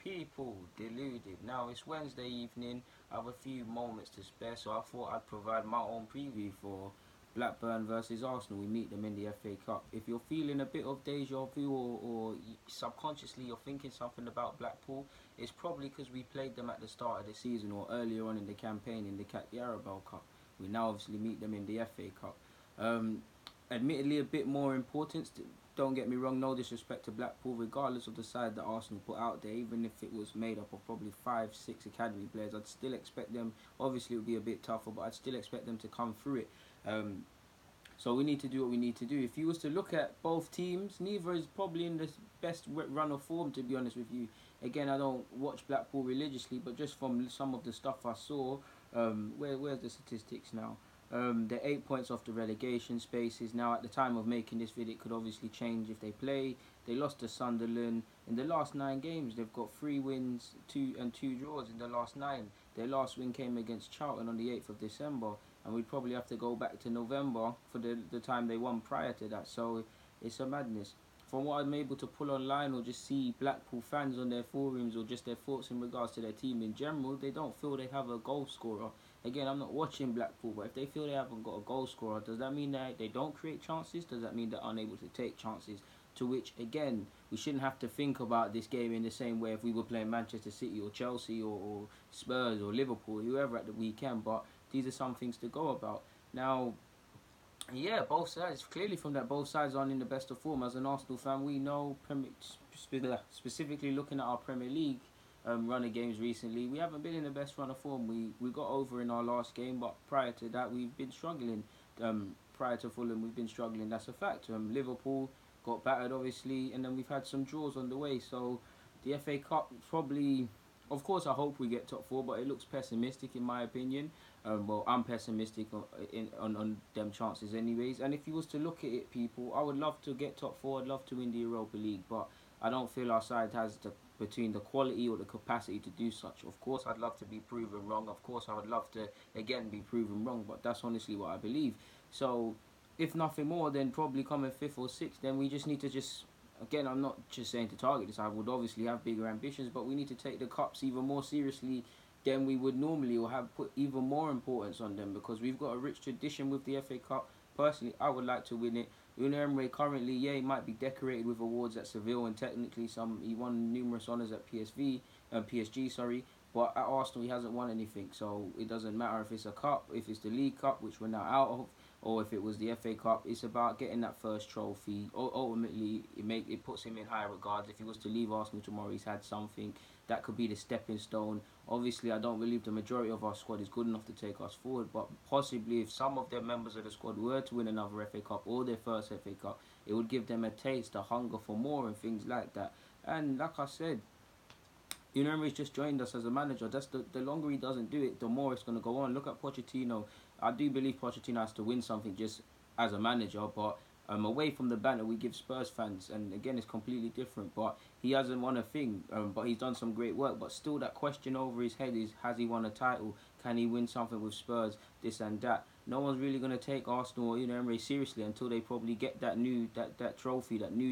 people, deluded. Now it's Wednesday evening. I have a few moments to spare, so I thought I'd provide my own preview for Blackburn versus Arsenal. We meet them in the FA Cup. If you're feeling a bit of deja vu, or subconsciously you're thinking something about Blackpool, it's probably because we played them at the start of the season or earlier on in the campaign in the Carabao Cup. We now obviously meet them in the FA Cup. Admittedly, a bit more importance. Don't get me wrong, no disrespect to Blackpool, regardless of the side that Arsenal put out there, even if it was made up of probably 5-6 academy players, I'd still expect them, obviously it would be a bit tougher, but I'd still expect them to come through it. So we need to do what we need to do. If you was to look at both teams, neither is probably in the best run of form, to be honest with you. Again, I don't watch Blackpool religiously, but just from some of the stuff I saw, where's the statistics now? They're 8 points off the relegation spaces. Now, at the time of making this video, it could obviously change if they play. They lost to Sunderland. In the last 9 games, they've got 3 wins, 2 draws in the last 9. Their last win came against Charlton on the 8th of December. And we'd probably have to go back to November for the time they won prior to that. So it's a madness. From what I'm able to pull online or just see Blackpool fans on their forums or just their thoughts in regards to their team in general, they don't feel they have a goal scorer. Again, I'm not watching Blackpool, but if they feel they haven't got a goal scorer, does that mean that they don't create chances? Does that mean they're unable to take chances? To which, again, we shouldn't have to think about this game in the same way if we were playing Manchester City or Chelsea or Spurs or Liverpool, whoever at the weekend. But these are some things to go about. Now, yeah, both sides, clearly from that, both sides aren't in the best of form. As an Arsenal fan, we know, specifically looking at our Premier League run of games recently, we haven't been in the best run of form. We got over in our last game, but prior to that, we've been struggling. Prior to Fulham, we've been struggling. That's a fact. Liverpool got battered, obviously, and then we've had some draws on the way. So the FA Cup probably, of course, I hope we get top 4, but it looks pessimistic in my opinion. Well, I'm pessimistic on them chances anyways. And if you was to look at it, people, I would love to get top 4. I'd love to win the Europa League, but I don't feel our side has between the quality or the capacity to do such. Of course, I'd love to be proven wrong. Of course, I would love to, again, be proven wrong, but that's honestly what I believe. So, if nothing more, then probably coming 5th or 6th, then we just need to again, I'm not just saying to target this. I would obviously have bigger ambitions, but we need to take the cups even more seriously than we would normally, or have put even more importance on them, because we've got a rich tradition with the FA Cup. Personally, I would like to win it. Unai Emery currently, yeah, he might be decorated with awards at Seville, and technically he won numerous honours at PSG, sorry. But at Arsenal, he hasn't won anything, so it doesn't matter if it's a cup, if it's the League Cup, which we're now out of, or if it was the FA Cup. It's about getting that first trophy. Ultimately, it puts him in higher regards. If he was to leave Arsenal tomorrow, he's had something. That could be the stepping stone. Obviously, I don't believe the majority of our squad is good enough to take us forward, but possibly if some of the members of the squad were to win another FA Cup or their first FA Cup, it would give them a taste, a hunger for more and things like that. And like I said, Unai Emery's just joined us as a manager. That's the longer he doesn't do it, the more it's going to go on. Look at Pochettino. I do believe Pochettino has to win something just as a manager, but away from the banter we give Spurs fans, and again, it's completely different. But he hasn't won a thing, but he's done some great work. But still, that question over his head is, has he won a title? Can he win something with Spurs? This and that. No one's really going to take Arsenal or Unai Emery seriously until they probably get that new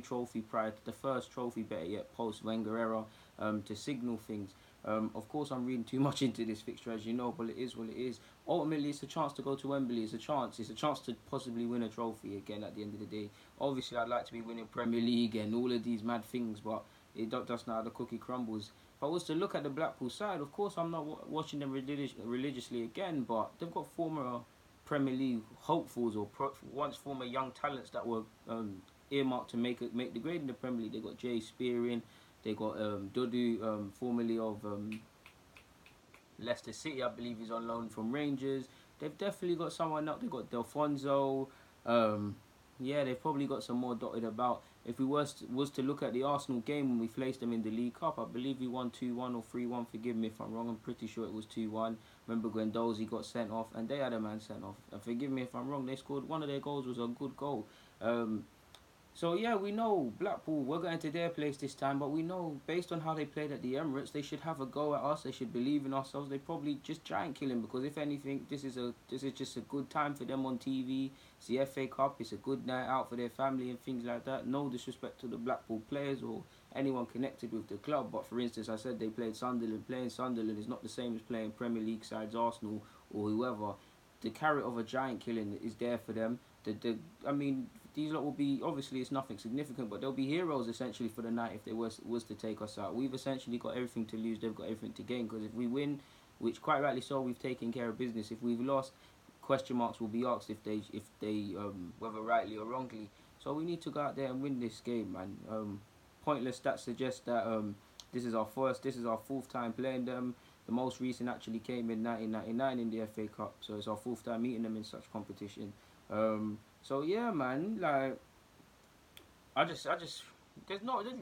trophy prior to the first trophy, better yet, post-Wenger era, to signal things. Of course, I'm reading too much into this fixture, as you know, but it is what it is. Ultimately, it's a chance to go to Wembley. It's a chance to possibly win a trophy again at the end of the day. Obviously, I'd like to be winning Premier League and all of these mad things, but that's not how the cookie crumbles. If I was to look at the Blackpool side, of course, I'm not watching them religiously again, but they've got former Premier League hopefuls or once former young talents that were earmarked to make the grade in the Premier League. They got Jay Spearing. They got Dudu, formerly of Leicester City, I believe he's on loan from Rangers. They've definitely got someone up. They've got Delfonso. Yeah, they've probably got some more dotted about. If we was to look at the Arsenal game when we faced them in the League Cup, I believe we won 2-1 or 3-1. Forgive me if I'm wrong. I'm pretty sure it was 2-1. Remember Guendouzi got sent off, and they had a man sent off. And forgive me if I'm wrong. They scored one of their goals was a good goal. So yeah, we know Blackpool, we're going to their place this time, but we know based on how they played at the Emirates, they should have a go at us. They should believe in ourselves. They probably just try and kill him, because if anything, this is just a good time for them on TV. It's the FA Cup. It's a good night out for their family and things like that. No disrespect to the Blackpool players or anyone connected with the club. But for instance, I said they played Sunderland. Playing Sunderland is not the same as playing Premier League sides, Arsenal or whoever. The carrot of a giant killing is there for them. I mean, these lot will be, obviously it's nothing significant, but they'll be heroes essentially for the night if they was to take us out. We've essentially got everything to lose, they've got everything to gain, because if we win, which quite rightly so, we've taken care of business. If we've lost, question marks will be asked if they whether rightly or wrongly. So we need to go out there and win this game, man. Pointless stats suggest that this is our fourth time playing them. The most recent actually came in 1999 in the FA Cup, so it's our fourth time meeting them in such competition. So yeah, man, like there's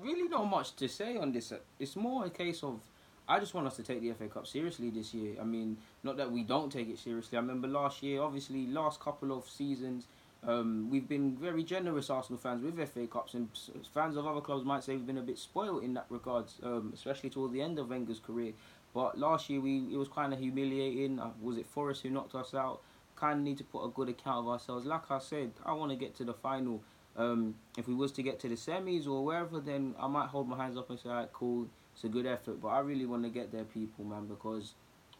really not much to say on this. It's more a case of I just want us to take the FA Cup seriously this year. I mean, not that we don't take it seriously. I remember last year, obviously, last couple of seasons, we've been very generous Arsenal fans with FA Cups, and fans of other clubs might say we've been a bit spoiled in that regards, especially towards the end of Wenger's career. But last year, it was kind of humiliating. Was it Forest who knocked us out? Kind of need to put a good account of ourselves. Like I said, I want to get to the final. If we was to get to the semis or wherever, then I might hold my hands up and say, alright, cool, it's a good effort. But I really want to get there, people, man, because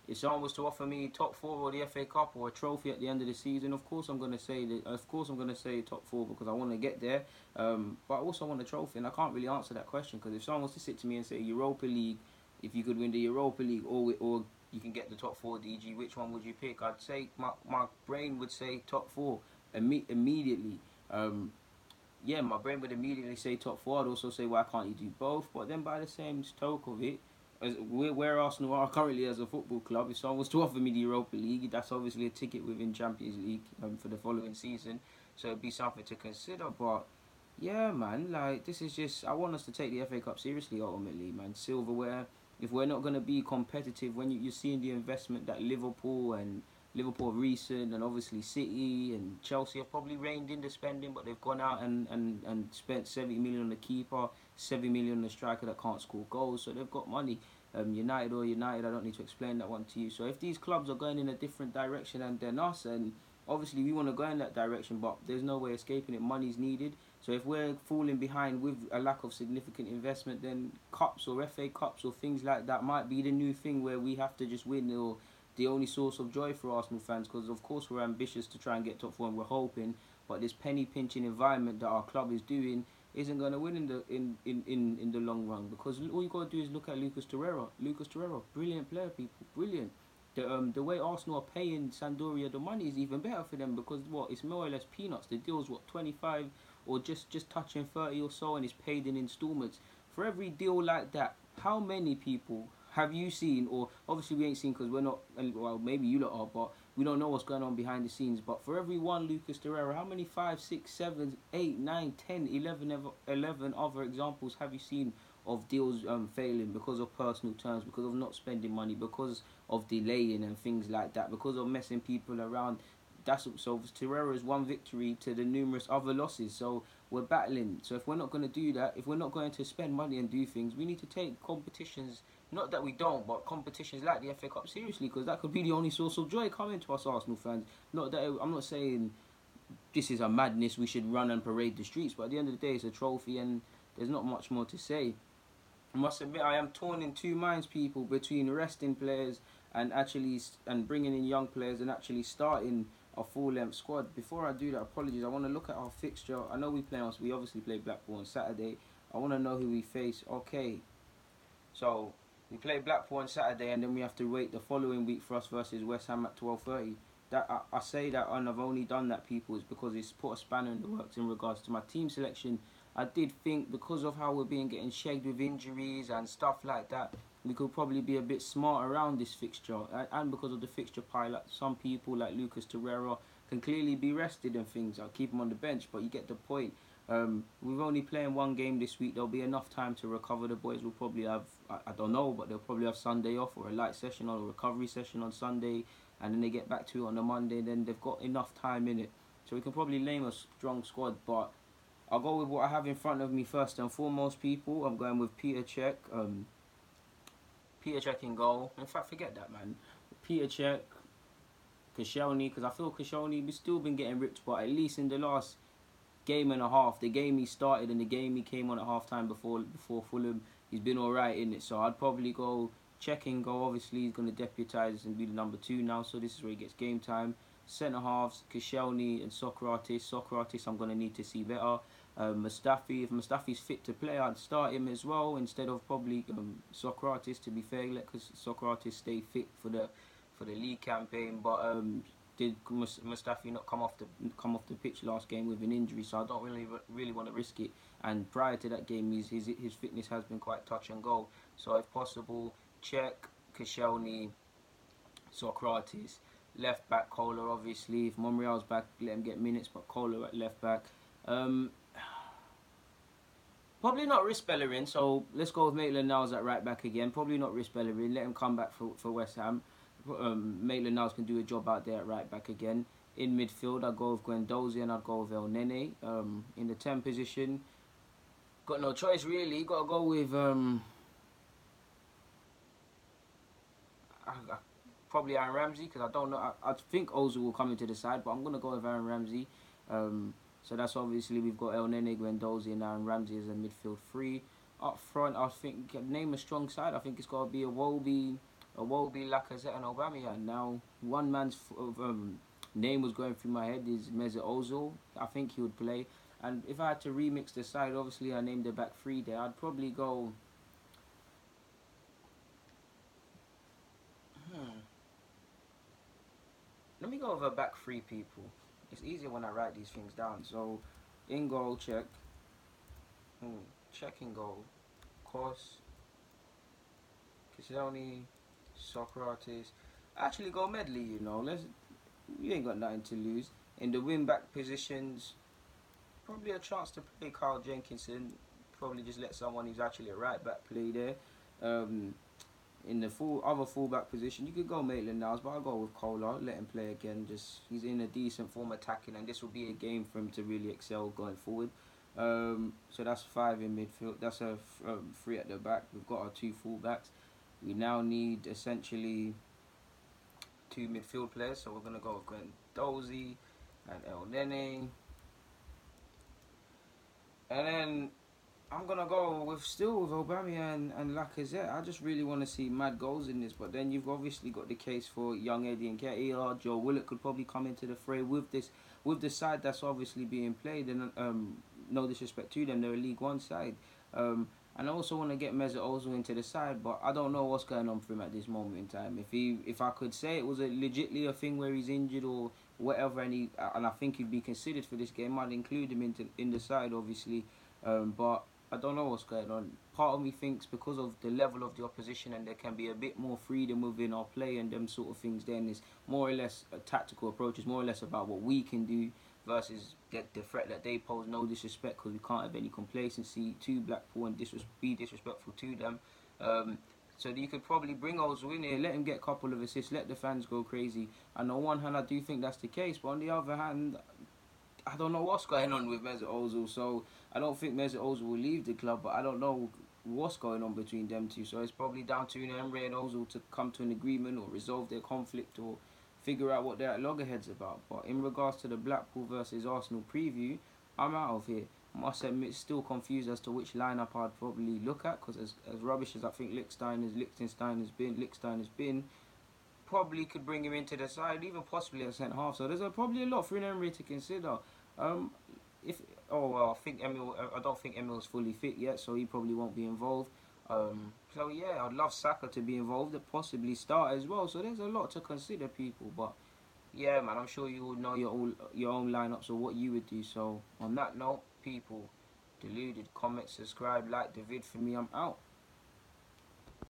if someone was to offer me top 4 or the FA Cup or a trophy at the end of the season, of course I'm going to say that. Of course I'm going to say top 4 because I want to get there. But I also want a trophy, and I can't really answer that question, because if someone was to sit to me and say Europa League, if you could win the Europa League or you can get the top 4 DG, which one would you pick? I'd say my brain would say top 4 immediately. Yeah, my brain would immediately say top 4. I'd also say, why can't you do both? But then by the same stroke of it, as where Arsenal are currently as a football club, if someone was to offer me the Europa League, that's obviously a ticket within Champions League for the following season. So it'd be something to consider. But yeah, man, like this is just, I want us to take the FA Cup seriously ultimately, man. Silverware. If we're not going to be competitive, when you're seeing the investment that Liverpool recent, and obviously City and Chelsea have probably reined in the spending, but they've gone out and spent 70 million on the keeper, 70 million on the striker that can't score goals, so they've got money. United, I don't need to explain that one to you. So if these clubs are going in a different direction than us, and obviously we want to go in that direction, but there's no way escaping it, money's needed. So if we're falling behind with a lack of significant investment, then cups or FA Cups or things like that might be the new thing where we have to just win, or the only source of joy for Arsenal fans, because of course we're ambitious to try and get top 4 and we're hoping, but this penny pinching environment that our club is doing isn't going to win in the long run, because all you got to do is look at Lucas Torreira, brilliant player, people, brilliant. The way Arsenal are paying Sampdoria the money is even better for them, because it's more or less peanuts. The deal's 25 or just touching 30 or so, and it's paid in installments. For every deal like that, how many people have you seen, or obviously we ain't seen because we're not, well maybe you lot are, but we don't know what's going on behind the scenes, but for every one Lucas Torreira, how many 5, 6, 7, 8, 9, 10, 11 other examples have you seen of deals failing because of personal terms, because of not spending money, because of delaying and things like that, because of messing people around? So Torreira is one victory to the numerous other losses. So we're battling. So if we're not going to do that, if we're not going to spend money and do things, we need to take competitions, not that we don't, but competitions like the FA Cup seriously, because that could be the only source of joy coming to us Arsenal fans. Not that I'm not saying this is a madness, we should run and parade the streets, but at the end of the day, it's a trophy and there's not much more to say. I must admit, I am torn in two minds, people, between resting players and bringing in young players and actually starting a full-length squad. Before I do that, apologies, I want to look at our fixture. I know we obviously play Blackpool on Saturday. I want to know who we face. Okay, so we play Blackpool on Saturday, and then we have to wait the following week for us versus West Ham at 12:30. That I say that, and I've only done that, people, is because it's put a spanner in the works in regards to my team selection. I did think, because of how we're getting shagged with injuries and stuff like that, we could probably be a bit smart around this fixture, and because of the fixture pilot, some people like Lucas Torreira can clearly be rested and things. I'll keep him on the bench, but you get the point. We're only playing one game this week. There'll be enough time to recover. The boys will probably have, I don't know, but they'll probably have Sunday off, or a light session or a recovery session on Sunday, and then they get back to it on the Monday. Then they've got enough time in it, so we can probably name a strong squad. But I'll go with what I have in front of me first and foremost, people. I'm going with Peter Cech. Peter Cech in goal. In fact, forget that, man. Peter Cech, Koscielny, because I feel Koscielny, we've still been getting ripped, but at least in the last game and a half. The game he started and the game he came on at half time before Fulham, he's been alright in it. So I'd probably go check and go. Obviously, he's going to deputise and be the number 2 now. So this is where he gets game time. Centre halves, Koscielny and Socrates. Socrates, I'm going to need to see better. Mustafi, if Mustafi's fit to play, I'd start him as well instead of probably Socrates. To be fair, because Socrates stay fit for the league campaign. But did Mustafi not come off the pitch last game with an injury? So I don't really want to risk it. And prior to that game, his fitness has been quite touch and go. So if possible, check Koscielny, Socrates. Left back Kohler, obviously. If Monreal's back, let him get minutes, but Kohler at left back. Probably not risk Bellerin, so let's go with Maitland-Niles at right back again. Probably not risk Bellerin, let him come back for West Ham. Maitland-Niles can do a job out there at right back again. In midfield, I'd go with Guendouzi and I'd go with El Nene. In the 10 position, got no choice really. Got to go with probably Aaron Ramsey, because I don't know. I think Ozil will come into the side, but I'm going to go with Aaron Ramsey. So that's obviously we've got El Nene, Guendouzi and Aaron Ramsey as a midfield 3. Up front, I think, name a strong side. I think it's got to be a Iwobi, Lacazette and Aubameyang. Now, one man's name was going through my head is Mesut Ozil. I think he would play. And if I had to remix the side, obviously I named the back 3 there. I'd probably go... Let me go with a back 3 people. It's easier when I write these things down. So, in goal, check. Check in goal. Kos, Koscielny, Socrates. Actually, go medley, you know. You ain't got nothing to lose. In the wing-back positions, probably a chance to play Carl Jenkinson. Probably just let someone who's actually a right-back play there. In the other full-back position, you could go Maitland-Niles, but I'll go with Kohler, let him play again. He's in a decent form attacking, and this will be a game for him to really excel going forward. So that's 5 in midfield. That's a 3 at the back. We've got our 2 full-backs. We now need essentially 2 midfield players, so we're going to go with Guendouzi and El Nene. And then I'm going to go with Aubameyang and Lacazette. I just really want to see mad goals in this. But then you've obviously got the case for young Eddie Nketiah. Joe Willock could probably come into the fray with the side that's obviously being played. And no disrespect to them, they're a League One side. And I also want to get Mesut Ozil into the side, but I don't know what's going on for him at this moment in time. If I could say it was legitly a thing where he's injured or whatever, and I think he'd be considered for this game, I'd include him in the side, obviously. But I don't know what's going on. Part of me thinks because of the level of the opposition and there can be a bit more freedom within our play and them sort of things, then it's more or less a tactical approach. It's more or less about what we can do versus the threat that they pose. No disrespect, because we can't have any complacency to Blackpool and be disrespectful to them. So you could probably bring Ozil in here, let him get a couple of assists, let the fans go crazy. And on one hand, I do think that's the case, but on the other hand, I don't know what's going on with Mesut Ozil, so I don't think Mesut Ozil will leave the club, but I don't know what's going on between them two. So it's probably down to Unai Emery and Ozil to come to an agreement or resolve their conflict or figure out what they're at loggerheads about. But in regards to the Blackpool versus Arsenal preview, I'm out of here. I must admit, still confused as to which lineup I'd probably look at, because as rubbish as I think Lichtstein has been, probably could bring him into the side, even possibly at centre half. So there's probably a lot for Unai Emery to consider. I don't think Emil's fully fit yet, so he probably won't be involved. So yeah, I'd love Saka to be involved and possibly start as well. So there's a lot to consider, people. But yeah, man, I'm sure you will know your own lineups or what you would do. So on that note, people, deluded, comment, subscribe, like the vid for me. I'm out.